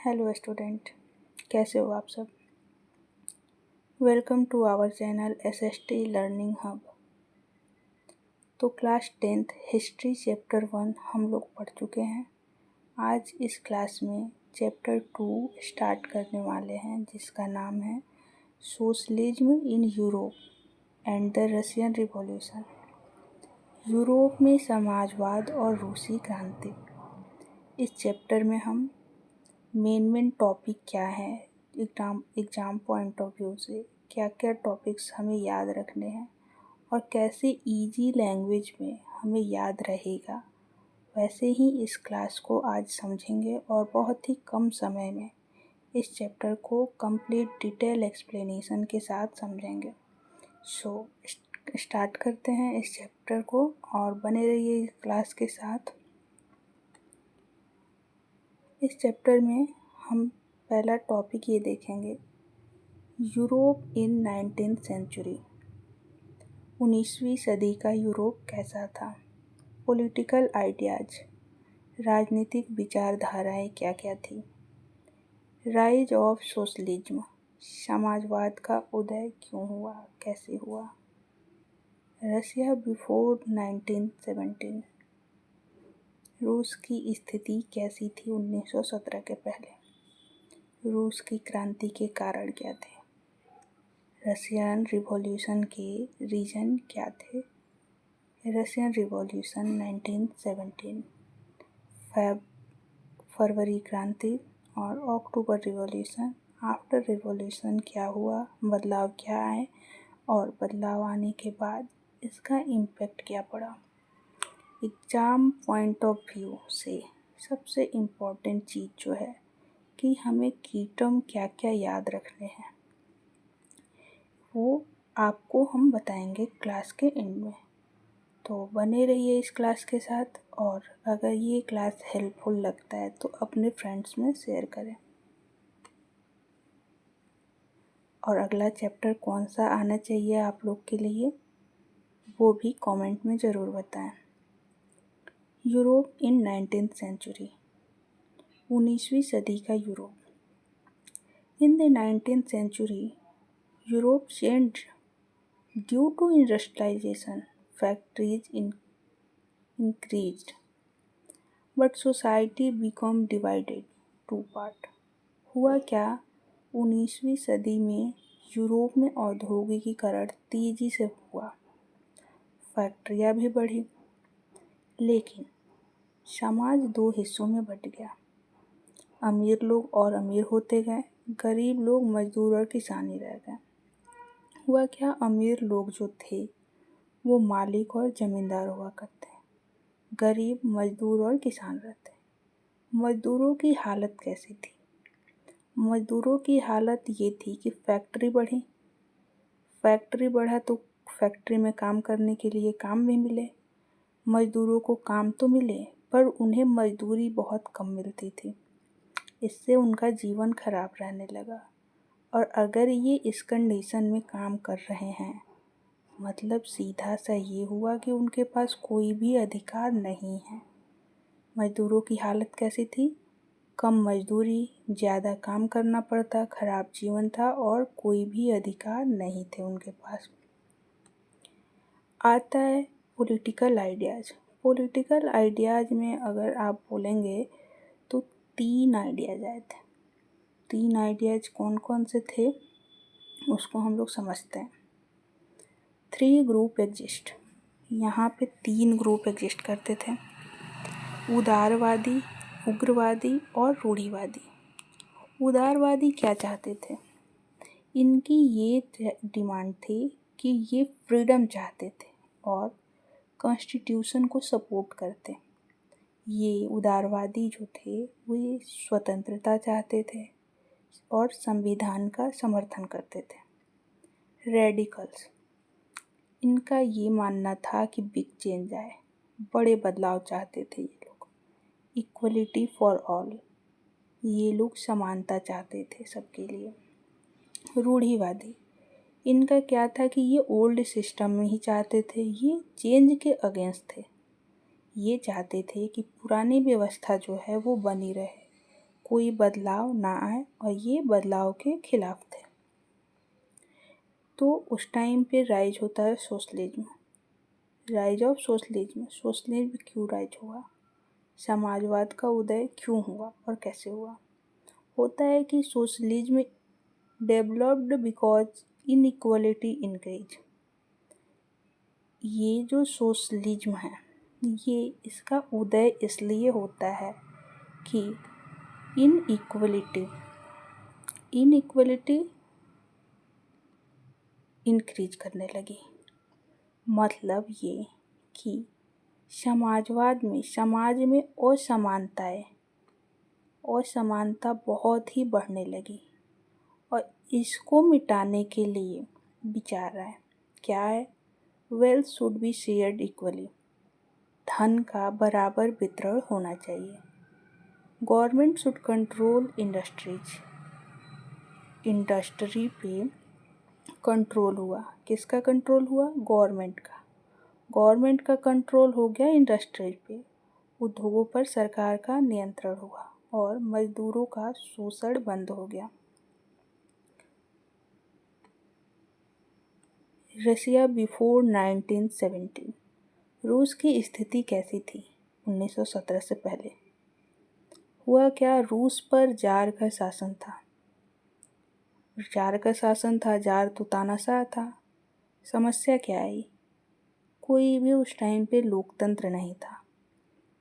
Hello student, कैसे हो आप सब। Welcome to our channel SST learning hub. तो क्लास 10th हिस्ट्री चैप्टर 1 हम लोग पढ़ चुके हैं। आज इस क्लास में चैप्टर 2 स्टार्ट करने वाले हैं, जिसका नाम है socialism in Europe and the Russian revolution. Europe में समाजवाद और रूसी क्रांति। इस चैप्टर में हम मेन टॉपिक क्या है, एग्जाम पॉइंट ऑफ व्यू से क्या क्या टॉपिक्स हमें याद रखने हैं और कैसे इजी लैंग्वेज में हमें याद रहेगा, वैसे ही इस क्लास को आज समझेंगे और बहुत ही कम समय में इस चैप्टर को कंप्लीट डिटेल एक्सप्लेनेशन के साथ समझेंगे। सो स्टार्ट करते हैं इस चैप्टर को और बने रहिए इस क्लास के साथ। इस चैप्टर में हम पहला टॉपिक ये देखेंगे, यूरोप इन 19th सेंचुरी। 19वीं सदी का यूरोप कैसा था। पॉलिटिकल आइडियाज, राजनीतिक विचारधाराएं क्या क्या थी। राइज ऑफ सोशलिज्म, समाजवाद का उदय क्यों हुआ, कैसे हुआ। रशिया बिफोर 1917, रूस की स्थिति कैसी थी 1917 के पहले। रूस की क्रांति के कारण क्या थे। रशियन रिवॉल्यूशन के रीजन क्या थे। रशियन रिवॉल्यूशन 1917, फरवरी क्रांति और अक्टूबर रिवॉल्यूशन। आफ्टर रिवॉल्यूशन क्या हुआ, बदलाव क्या आए और बदलाव आने के बाद इसका इम्पैक्ट क्या पड़ा। एग्जाम पॉइंट ऑफ व्यू से सबसे इम्पोर्टेंट चीज़ जो है कि हमें की टर्म क्या क्या याद रखने हैं, वो आपको हम बताएंगे क्लास के एंड में। तो बने रहिए इस क्लास के साथ और अगर ये क्लास हेल्पफुल लगता है तो अपने फ्रेंड्स में शेयर करें। और अगला चैप्टर कौन सा आना चाहिए आप लोग के लिए, वो भी कमेंट में ज़रूर बताएं। यूरोप इन 19th सेंचुरी, 19वीं सदी का Europe. In the 19th century Europe changed due to industrialisation, factories increased, but society become divided two part. हुआ क्या, 19वीं सदी में यूरोप में औद्योगिकीकरण तेजी से हुआ, फैक्ट्रियाँ भी बढ़ी, लेकिन समाज दो हिस्सों में बंट गया। अमीर लोग और अमीर होते गए, गरीब लोग मजदूर और किसान ही रह गए। हुआ क्या, अमीर लोग जो थे वो मालिक और जमींदार हुआ करते, गरीब मजदूर और किसान रहते। मजदूरों की हालत कैसी थी। मजदूरों की हालत ये थी कि फैक्ट्री बढ़ी, फैक्ट्री बढ़ा तो फैक्ट्री में काम करने के लिए काम भी मिले। मजदूरों को काम तो मिले पर उन्हें मजदूरी बहुत कम मिलती थी, इससे उनका जीवन खराब रहने लगा। और अगर ये इस कंडीशन में काम कर रहे हैं, मतलब सीधा सा ये हुआ कि उनके पास कोई भी अधिकार नहीं है। मजदूरों की हालत कैसी थी, कम मजदूरी, ज़्यादा काम करना पड़ता, खराब जीवन था और कोई भी अधिकार नहीं थे उनके पास। आता है पॉलिटिकल आइडियाज़। पॉलिटिकल आइडियाज़ में अगर आप बोलेंगे तो 3 आइडियाज़ आए थे। 3 आइडियाज़ कौन कौन से थे उसको हम लोग समझते हैं। 3 ग्रुप एग्जिस्ट, यहाँ पे 3 ग्रुप एग्जिस्ट करते थे, उदारवादी, उग्रवादी और रूढ़िवादी। उदारवादी क्या चाहते थे, इनकी ये डिमांड थी कि ये फ्रीडम चाहते थे और कॉन्स्टिट्यूशन को सपोर्ट करते। ये उदारवादी जो थे वे स्वतंत्रता चाहते थे और संविधान का समर्थन करते थे। रेडिकल्स, इनका ये मानना था कि बिग चेंज आए, बड़े बदलाव चाहते थे ये लोग। इक्वलिटी फॉर ऑल, ये लोग समानता चाहते थे सबके लिए। रूढ़िवादी, इनका क्या था कि ये ओल्ड सिस्टम में ही चाहते थे, ये चेंज के अगेंस्ट थे। ये चाहते थे कि पुरानी व्यवस्था जो है वो बनी रहे, कोई बदलाव ना आए और ये बदलाव के खिलाफ थे। तो उस टाइम पे राइज होता है socialism, rise of socialism. Socialism क्यों राइज हुआ, समाजवाद का उदय क्यों हुआ और कैसे हुआ। होता है कि socialism developed because inequality increase. ये जो सोशलिज्म है ये इसका उदय इसलिए होता है कि इनइक्वालिटी इंक्रीज करने लगी। मतलब ये कि समाजवाद में समाज में असमानता बहुत ही बढ़ने लगी और इसको मिटाने के लिए विचार है क्या है, wealth should be shared equally. धन का बराबर वितरण होना चाहिए। गवर्नमेंट शुड कंट्रोल इंडस्ट्री पे कंट्रोल हुआ। किसका कंट्रोल हुआ, गवर्नमेंट का कंट्रोल हो गया इंडस्ट्री पे। उद्योगों पर सरकार का नियंत्रण हुआ और मजदूरों का शोषण बंद हो गया। Russia before 1917। रूस की स्थिति कैसी थी 1917 से पहले। हुआ क्या, रूस पर जार का शासन था। जार तो तानाशाह था। समस्या क्या आई, कोई भी उस टाइम पे लोकतंत्र नहीं था।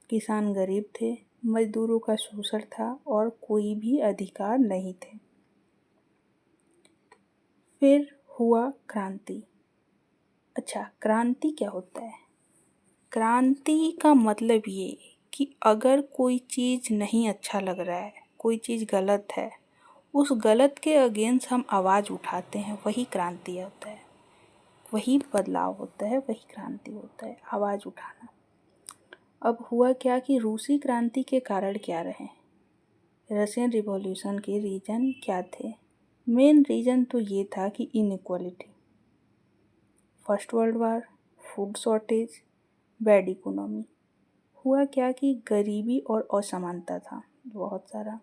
किसान गरीब थे, मजदूरों का शोषण था और कोई भी अधिकार नहीं थे। फिर हुआ क्रांति। अच्छा, क्रांति क्या होता है। क्रांति का मतलब ये कि अगर कोई चीज़ नहीं अच्छा लग रहा है, कोई चीज़ गलत है, उस गलत के अगेंस्ट हम आवाज़ उठाते हैं, वही क्रांति होता है, वही बदलाव होता है, वही क्रांति होता है, आवाज़ उठाना। अब हुआ क्या कि रूसी क्रांति के कारण क्या रहे, रशियन रिवॉल्यूशन के रीजन क्या थे। मेन रीजन तो ये था कि inequality, first world war, food shortage, bad economy. हुआ क्या कि गरीबी और असमानता था बहुत सारा।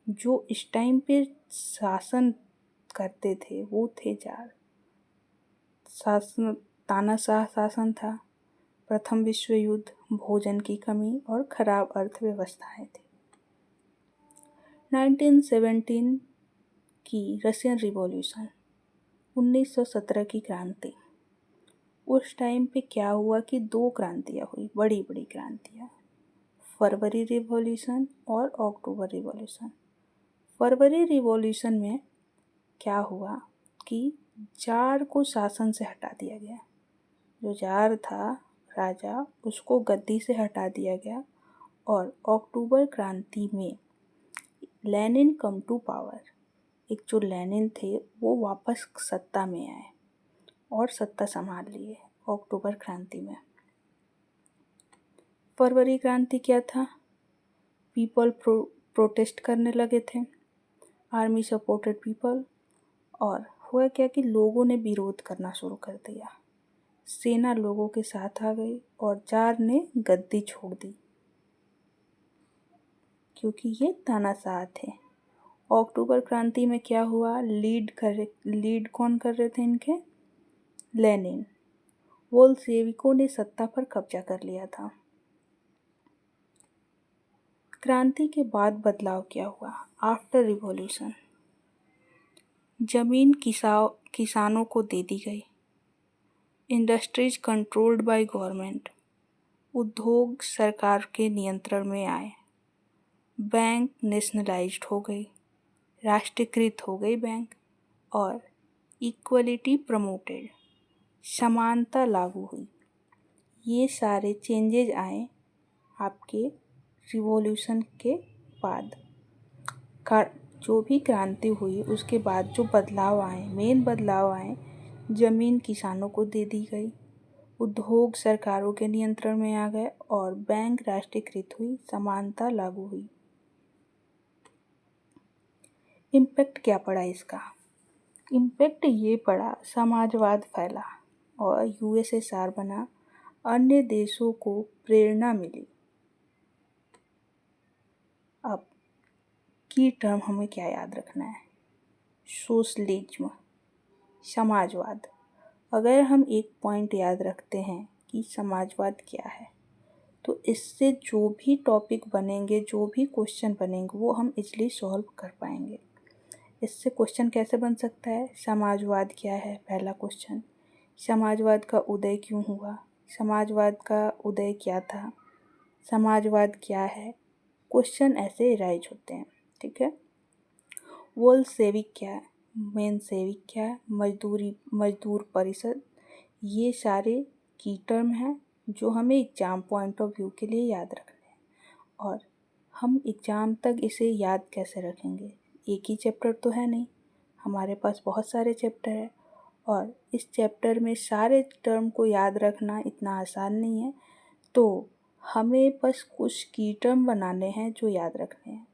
जो इस टाइम पे शासन करते थे वो थे जार। शासन तानाशाह शासन था। प्रथम विश्व युद्ध, भोजन की कमी और खराब अर्थव्यवस्थाएं थी। 1917 की रशियन रिवॉल्यूशन, 1917 की क्रांति। उस टाइम पे क्या हुआ कि दो क्रांतियाँ हुई, बड़ी बड़ी क्रांतियाँ, फरवरी रिवॉल्यूशन और अक्टूबर रिवॉल्यूशन। फरवरी रिवॉल्यूशन में क्या हुआ कि जार को शासन से हटा दिया गया। जो जार था राजा, उसको गद्दी से हटा दिया गया और अक्टूबर क्रांति में लेनिन कम टू पावर। एक जो लेनिन थे वो वापस सत्ता में आए और सत्ता संभाल लिए अक्टूबर क्रांति में। फरवरी क्रांति क्या था, पीपल प्रोटेस्ट करने लगे थे, आर्मी सपोर्टेड पीपल। और हुआ क्या कि लोगों ने विरोध करना शुरू कर दिया। सेना लोगों के साथ आ गई और जार ने गद्दी छोड़ दी क्योंकि ये तानाशाह थे। अक्टूबर क्रांति में क्या हुआ, लीड कौन कर रहे थे इनके, लेनिन। बोल्शेविकों ने सत्ता पर कब्जा कर लिया था। क्रांति के बाद बदलाव क्या हुआ, आफ्टर रिवॉल्यूशन। जमीन किसानों को दे दी गई। Industries controlled by government. उद्योग सरकार के नियंत्रण में आए। बैंक नेशनलाइज्ड हो गई, राष्ट्रीयकृत हो गई बैंक। और इक्वलिटी प्रमोटेड, समानता लागू हुई। ये सारे चेंजेज आए आपके रिवॉल्यूशन के बाद। जो भी क्रांति हुई उसके बाद जो बदलाव आए, मेन बदलाव आए, जमीन किसानों को दे दी गई, उद्योग सरकारों के नियंत्रण में आ गए और बैंक राष्ट्रीयकृत हुई, समानता लागू हुई। इम्पैक्ट क्या पड़ा इसका, इम्पैक्ट ये पड़ा, समाजवाद फैला और यूएसएसआर बना, अन्य देशों को प्रेरणा मिली। अब की टर्म हमें क्या याद रखना है? सोशलिज्म, समाजवाद। अगर हम एक पॉइंट याद रखते हैं कि समाजवाद क्या है, तो इससे जो भी टॉपिक बनेंगे, जो भी क्वेश्चन बनेंगे, वो हम इजली सॉल्व कर पाएंगे। इससे क्वेश्चन कैसे बन सकता है? समाजवाद क्या है, पहला क्वेश्चन। समाजवाद का उदय क्यों हुआ? समाजवाद का उदय क्या था? समाजवाद क्या है? क्वेश्चन ऐसे राइज होते हैं, ठीक है। वोल सेविक क्या है? मेन सेविक क्या है? मजदूर परिषद। ये सारे की टर्म हैं जो हमें एग्जाम पॉइंट ऑफ व्यू के लिए याद रखने हैं। और हम एग्जाम तक इसे याद कैसे रखेंगे? एक ही चैप्टर तो है नहीं, हमारे पास बहुत सारे चैप्टर हैं और इस चैप्टर में सारे टर्म को याद रखना इतना आसान नहीं है। तो हमें बस कुछ की टर्म बनाने हैं जो याद रखने हैं।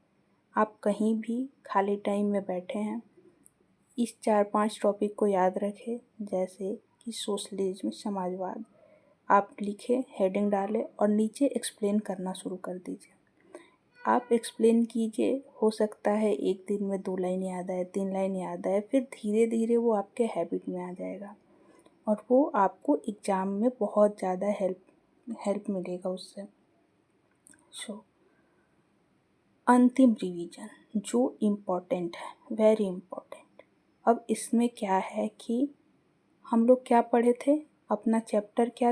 आप कहीं भी खाली टाइम में बैठे हैं, इस 4-5 टॉपिक को याद रखें, जैसे कि सोशलिज्म, समाजवाद। आप लिखें, हेडिंग डालें और नीचे एक्सप्लेन करना शुरू कर दीजिए। आप एक्सप्लेन कीजिए, हो सकता है एक दिन में 2 लाइन याद आए, 3 लाइन याद आए, फिर धीरे धीरे वो आपके हैबिट में आ जाएगा और वो आपको एग्ज़ाम में बहुत ज़्यादा हेल्प मिलेगा उससे। सो अंतिम रिवीजन जो इम्पोर्टेंट है, वेरी इम्पोर्टेंट। अब इसमें क्या है कि हम लोग क्या पढ़े थे? अपना चैप्टर क्या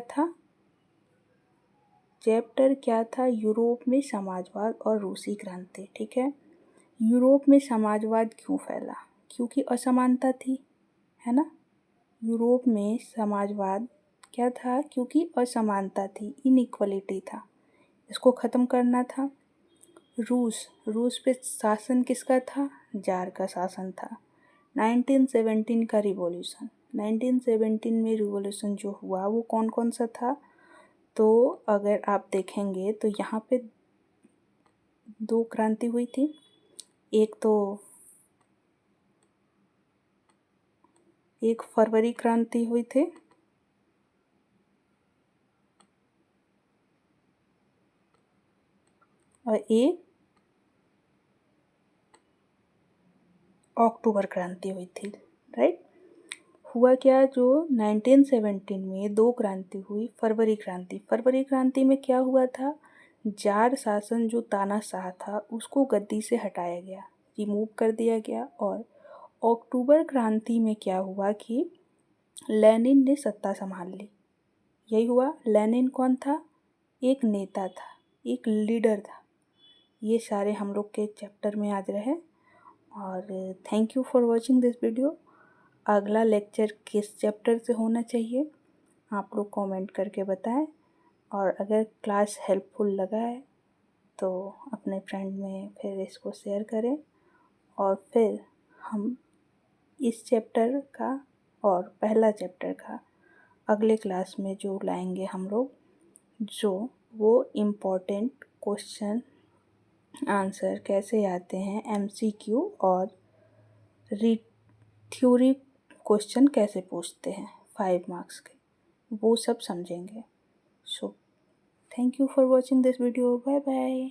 था? यूरोप में समाजवाद और रूसी क्रांति, ठीक है। यूरोप में समाजवाद क्यों फैला? क्योंकि असमानता थी, है ना। यूरोप में समाजवाद क्या था? क्योंकि असमानता थी, इनइक्वलिटी था, इसको ख़त्म करना था। रूस पे शासन किसका था? जार का शासन था। 1917 का रिवॉल्यूशन, 1917 में रिवॉल्यूशन जो हुआ वो कौन कौन सा था? तो अगर आप देखेंगे तो यहाँ पे 2 क्रांति हुई थी। एक फरवरी क्रांति हुई थी और एक अक्टूबर क्रांति हुई थी, राइट। हुआ क्या, जो 1917 में 2 क्रांति हुई। फरवरी क्रांति में क्या हुआ था? जार शासन जो तानाशाह था उसको गद्दी से हटाया गया, रिमूव कर दिया गया। और अक्टूबर क्रांति में क्या हुआ कि लेनिन ने सत्ता संभाल ली। यही हुआ। लेनिन कौन था? एक नेता था, एक लीडर था। ये सारे हम लोग के चैप्टर में याद रहे। और thank you for watching this video. अगला लेक्चर किस चैप्टर से होना चाहिए आप लोग कमेंट करके बताएं। और अगर क्लास हेल्पफुल लगा है तो अपने फ्रेंड में फिर इसको शेयर करें। और फिर हम इस चैप्टर का और पहला चैप्टर का अगले क्लास में जो लाएंगे हम लोग, जो वो इम्पोर्टेंट क्वेश्चन आंसर कैसे आते हैं, एमसीक्यू और थ्योरी क्वेश्चन कैसे पूछते हैं 5 मार्क्स के, वो सब समझेंगे। So thank you for watching this video. Bye bye.